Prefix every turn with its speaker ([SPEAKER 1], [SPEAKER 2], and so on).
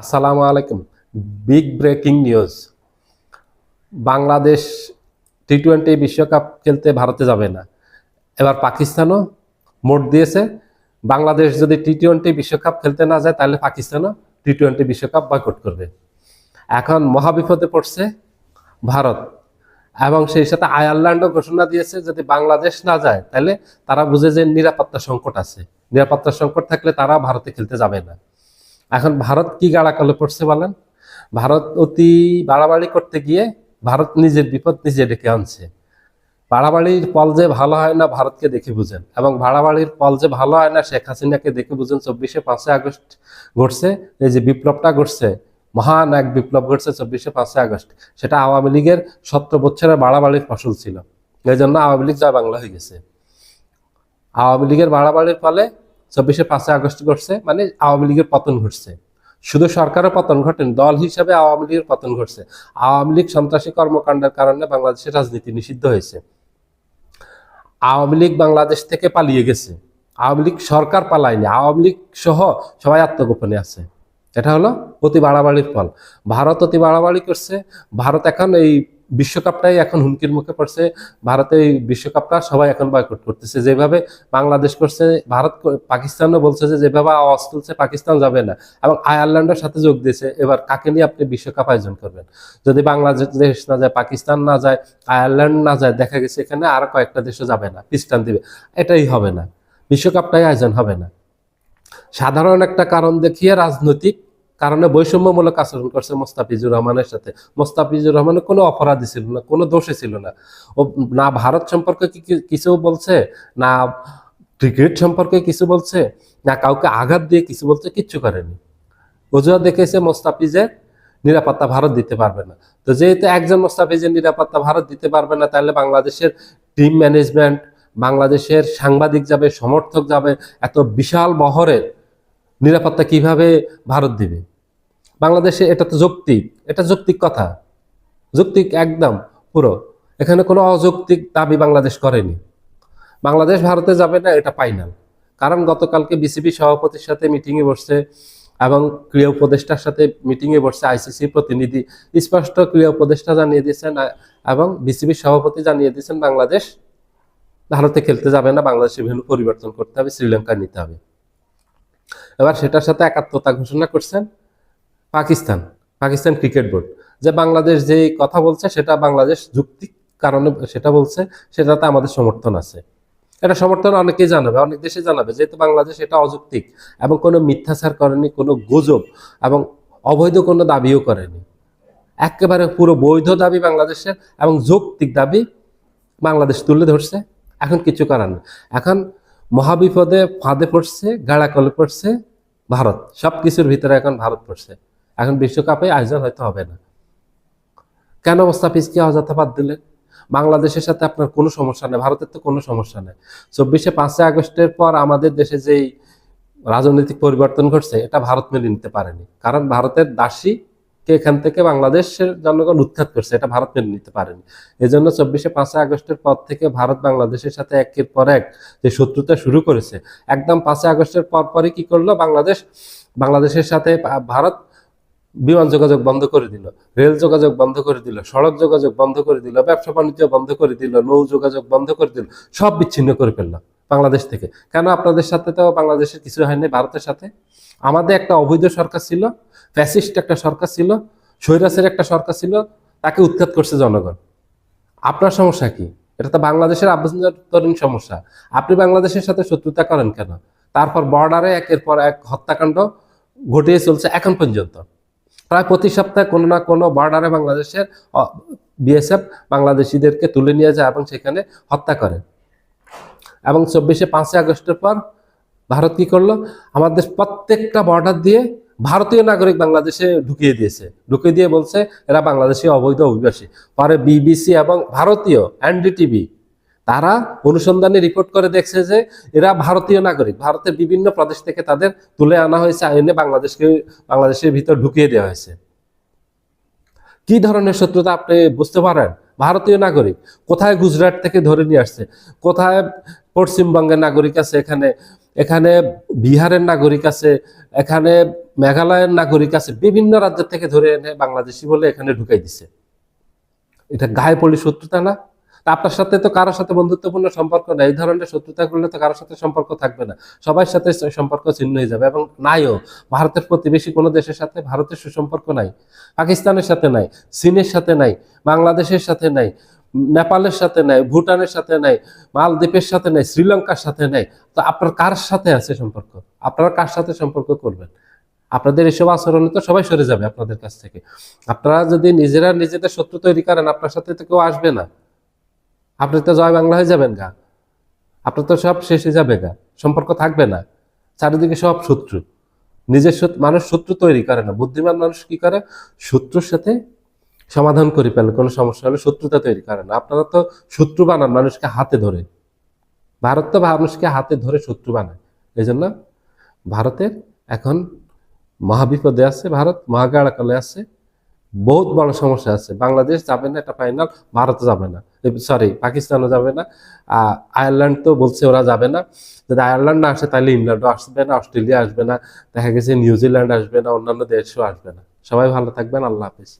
[SPEAKER 1] আসসালামু আলাইকুম। Big breaking news. Bangladesh টি-20 বিশ্বকাপ খেলতে ভারতে যাবে না। এবার পাকিস্তানও মোট দিয়েছে, বাংলাদেশ যদি টি-20 বিশ্বকাপ খেলতে না যায় তাহলে পাকিস্তানও টি-20 বিশ্বকাপ বয়কট করবে। এখন মহাবিপদে পড়ছে ভারত, এবং সেই সাথে আয়ারল্যান্ডও ঘোষণা দিয়েছে যদি বাংলাদেশ না যায় তাহলে তারা বুঝে যে নিরাপত্তা সংকট আছে, নিরাপত্তা সংকট থাকলে তারা ভারতে খেলতে যাবে না। এখন ভারত কি গাড়াকলে পড়ছে বলেন? ভারত অতি বাড়াবাড়ি করতে গিয়ে ভারত নিজের বিপদ নিজে ডেকে আনছে। বাড়াবাড়ির ফল যে ভালো হয় না ভারতকে দেখে বুঝেন, এবং বাড়াবাড়ির ফল যে ভালো হয় না শেখ হাসিনাকে দেখে বুঝেন। 24শে আগস্ট ঘটছে, এই যে বিপ্লবটা ঘটছে, মহান এক বিপ্লব ঘটছে 24শে আগস্ট, সেটা আওয়ামী লীগের 17 বছরের বাড়াবাড়ির ফসল ছিল। এই জন্য আওয়ামী লীগ জয় বাংলা হয়ে গেছে। আওয়ামী লীগের বাড়াবাড়ির ফলে 24শে আগস্ট ঘটছে, মানে আওয়ামী লীগের পতন ঘটছে। শুধু সরকারের পতন ঘটেনি, দল হিসাবে আওয়ামী লীগের পতন ঘটছে। আওয়ামী লীগ সন্ত্রাসী কর্মকাণ্ডের কারণে বাংলাদেশের রাজনীতি নিষিদ্ধ হয়েছে। আওয়ামী লীগ বাংলাদেশ থেকে পালিয়ে গেছে। আওয়ামী লীগ সরকার পালায়নি, আওয়ামী লীগ সহ সবাই আত্মগোপনে আছে। এটা হলো অতি বাড়াবাড়ির ফল। ভারত অতি বাড়াবাড়ি করছে। ভারত এখন এই বিশ্বকাপটাই এখন হুমকির মুখে পড়ছে। ভারতে এই বিশ্বকাপটা সবাই এখন বয়কট করতেছে, যেভাবে বাংলাদেশ করছে। ভারত পাকিস্তানও বলছে যে যেভাবে আওয়াজ তুলছে পাকিস্তান যাবে না, এবং আয়ারল্যান্ডের সাথে যোগ দিয়েছে। এবার কাকে নিয়ে আপনি বিশ্বকাপ আয়োজন করবেন? যদি বাংলাদেশ না যায়, পাকিস্তান না যায়, আয়ারল্যান্ড না যায়, দেখা গেছে এখানে আর কয়েকটা দেশও যাবে না, পিস্টান দিবে। এটাই হবে না, বিশ্বকাপটাই আয়োজন হবে না। সাধারণ একটা কারণ দেখিয়ে রাজনৈতিক কারণে বৈষম্যমূলক আচরণ করছে মোস্তাফিজুর রহমানের সাথে। মোস্তাফিজুর রহমানের কোনো অপরাধী ছিল না, কোনো দোষী ছিল না। ও না ভারত সম্পর্কে কিছু বলছে, না ক্রিকেট সম্পর্কে কিছু বলছে, না কাউকে আঘাত দিয়ে কিছু বলছে, কিচ্ছু করেনি। অজুহাত দেখেছে মোস্তাফিজের নিরাপত্তা ভারত দিতে পারবে না। তো যেহেতু একজন মোস্তাফিজের নিরাপত্তা ভারত দিতে পারবে না, তাহলে বাংলাদেশের টিম ম্যানেজমেন্ট, বাংলাদেশের সাংবাদিক যাবে, সমর্থক যাবে, এত বিশাল বহরের নিরাপত্তা কিভাবে ভারত দিবে? বাংলাদেশে এটা তো যৌক্তিক, এটা যৌক্তিক কথা, যৌক্তিক একদম পুরো। এখানে কোনো অযৌক্তিক দাবি বাংলাদেশ করেনি। বাংলাদেশ ভারতে যাবে না এটা ফাইনাল। কারণ গতকালকে বিসিবি সভাপতির সাথে মিটিংয়ে বসছে, এবং ক্রীড়া উপদেষ্টার সাথে মিটিংয়ে বসছে আইসিসি প্রতিনিধি। স্পষ্ট ক্রীড়া উপদেষ্টা জানিয়ে দিয়েছেন এবং বিসিবির সভাপতি জানিয়ে দিয়েছেন বাংলাদেশ ভারতে খেলতে যাবে না, বাংলাদেশের ভেন্যু পরিবর্তন করতে হবে, শ্রীলঙ্কা নিতে হবে। এবার সেটার সাথে একাত্মতা ঘোষণা করছেন পাকিস্তান, পাকিস্তান ক্রিকেট বোর্ড। যে বাংলাদেশ যে কথা বলছে সেটা বাংলাদেশ যুক্তিক কারণে সেটা বলছে, সেটাতে আমাদের সমর্থন আছে। এটা সমর্থন অনেকেই জানাবে, অনেক দেশে জানাবে, যেহেতু বাংলাদেশ এটা অযৌক্তিক এবং কোনো মিথ্যাচার করেনি, কোনো গুজব এবং অবৈধ কোনো দাবিও করেনি। একেবারে পুরো বৈধ দাবি বাংলাদেশের এবং যৌক্তিক দাবি বাংলাদেশ তুলে ধরছে। এখন কিছু করার নেই। এখন মহাবিপদে ফাঁদে পড়ছে, গাড়াকলে পড়ছে ভারত। সবকিছুর ভিতরে এখন ভারত পড়ছে। এখন বিশ্বকাপে আয়োজন হয়তো হবে না। কেন মোস্তাফিজকে অযথা বাদ দিলেন? বাংলাদেশের সাথে আপনার কোনো সমস্যা নেই, ভারতের তো কোনো সমস্যা নেই। 24শে আগস্টের পর আমাদের দেশে যেই রাজনৈতিক পরিবর্তন ঘটছে এটা ভারত মেনে নিতে পারেনি। কারণ ভারতের দাসীকে এখান থেকে বাংলাদেশের জনগণ উৎখাত করছে, এটা ভারত মেনে নিতে পারেনি। এই জন্য 24শে আগস্টের পর থেকে ভারত বাংলাদেশের সাথে একের পর এক যে শত্রুতা শুরু করেছে, একদম 5ই আগস্টের পরপরই কি করলো বাংলাদেশের সাথে ভারত বিমান যোগাযোগ বন্ধ করে দিল, রেল যোগাযোগ বন্ধ করে দিল, সড়ক যোগাযোগ বন্ধ করে দিল, ব্যবসা বাণিজ্য বন্ধ করে দিল, নৌ যোগাযোগ বন্ধ করে দিল, সব বিচ্ছিন্ন করে ফেলল বাংলাদেশ থেকে। কেন? আপনাদের সাথে তো বাংলাদেশের কিছু হয়নি, ভারতের সাথে। আমাদের একটা অবৈধ সরকার ছিল, ফ্যাসিস্ট একটা সরকার ছিল, স্বৈরাচারী একটা সরকার ছিল, তাকে উৎখাত করছে জনগণ। আপনার সমস্যা কি? এটা তো বাংলাদেশের আভ্যন্তরীণ সমস্যা। আপনি বাংলাদেশের সাথে শত্রুতা করেন কেন? তারপর বর্ডারে একের পর এক হত্যাকাণ্ড ঘটিয়ে চলছে এখন পর্যন্ত। প্রায় প্রতি সপ্তাহে কোনো না কোনো বর্ডারে বাংলাদেশের বিএসএফ বাংলাদেশিদেরকে তুলে নিয়ে যায় এবং সেখানে হত্যা করে। এবং 5ই আগস্টের পর ভারত কি করলো? আমাদের প্রত্যেকটা বর্ডার দিয়ে ভারতীয় নাগরিক বাংলাদেশে ঢুকিয়ে দিয়েছে, ঢুকিয়ে দিয়ে বলছে এরা বাংলাদেশি অবৈধ অভিবাসী। পরে বিবিসি এবং ভারতীয় এনডিটিভি তারা অনুসন্ধানে রিপোর্ট করে দেখছে যে এরা ভারতীয় নাগরিক, ভারতের বিভিন্ন প্রদেশ থেকে তাদের তুলে আনা হয়েছে, এনে বাংলাদেশের ভিতর ঢুকিয়ে দেওয়া হয়েছে। কি ধরনের শত্রুতা আপনি বুঝতে পারেন? ভারতীয় নাগরিক কোথায় গুজরাট থেকে ধরে নিয়ে আসছে, কোথায় পশ্চিমবঙ্গের নাগরিক আছে, এখানে বিহারের নাগরিক আছে, এখানে মেঘালয়ের নাগরিক আছে, বিভিন্ন রাজ্য থেকে ধরে এনে বাংলাদেশি বলে এখানে ঢুকাই দিছে। এটা গায়ে পড়ি শত্রুতা না? তা আপনার সাথে তো কারোর সাথে বন্ধুত্বপূর্ণ সম্পর্ক নেই, এই ধরনের শত্রুতা করলে তো কারোর সাথে সম্পর্ক থাকবে না, সবার সাথে সম্পর্ক ছিন্ন হয়ে যাবে। এবং নাইও, ভারতের প্রতিবেশী কোনো দেশের সাথে ভারতের সুসম্পর্ক নাই, পাকিস্তানের সাথে নাই, চীনের সাথে নাই, বাংলাদেশের সাথে নাই, নেপালের সাথে নাই, ভুটানের সাথে নাই, মালদ্বীপের সাথে নাই, শ্রীলঙ্কার সাথে নাই। তো আপনার কার সাথে আছে সম্পর্ক? আপনারা কার সাথে সম্পর্ক করবেন? আপনাদের এসব আচরণে তো সবাই সরে যাবে আপনাদের কাছ থেকে। আপনারা যদি নিজেরা নিজেদের শত্রু তৈরি করেন, আপনার সাথে তো কেউ আসবে না, আপনি তো জয় বাংলা হয়ে যাবেন গা, আপনার তো সব শেষ হয়ে যাবে গা, সম্পর্ক থাকবে না, চারিদিকে সব শত্রু। নিজের মানুষ শত্রু তৈরি করে না, বুদ্ধিমান মানুষ কি করে, শত্রুর সাথে সমাধান করে ফেলে, কোনো সমস্যা হলে শত্রুতা তৈরি করে না। আপনারা তো শত্রু বানান মানুষকে হাতে ধরে, ভারত তো মানুষকে হাতে ধরে শত্রু বানায়। এই জন্য ভারতের এখন মহাবিপদে আছে, ভারত মহাগাড়াকালে আছে, বহুত বড় সমস্যা আছে। বাংলাদেশ যাবে না, এটা ফাইনাল। ভারত যাবে না, সরি পাকিস্তানও যাবে না, আয়ারল্যান্ড তো বলছে ওরা যাবে না। যদি আয়ারল্যান্ড না আসে তাহলে ইংল্যান্ডও আসবে না, অস্ট্রেলিয়া আসবে না, দেখা গেছে নিউজিল্যান্ড আসবে না, অন্যান্য দেশও আসবে না। সবাই ভালো থাকবেন, আল্লাহ হাফিজ।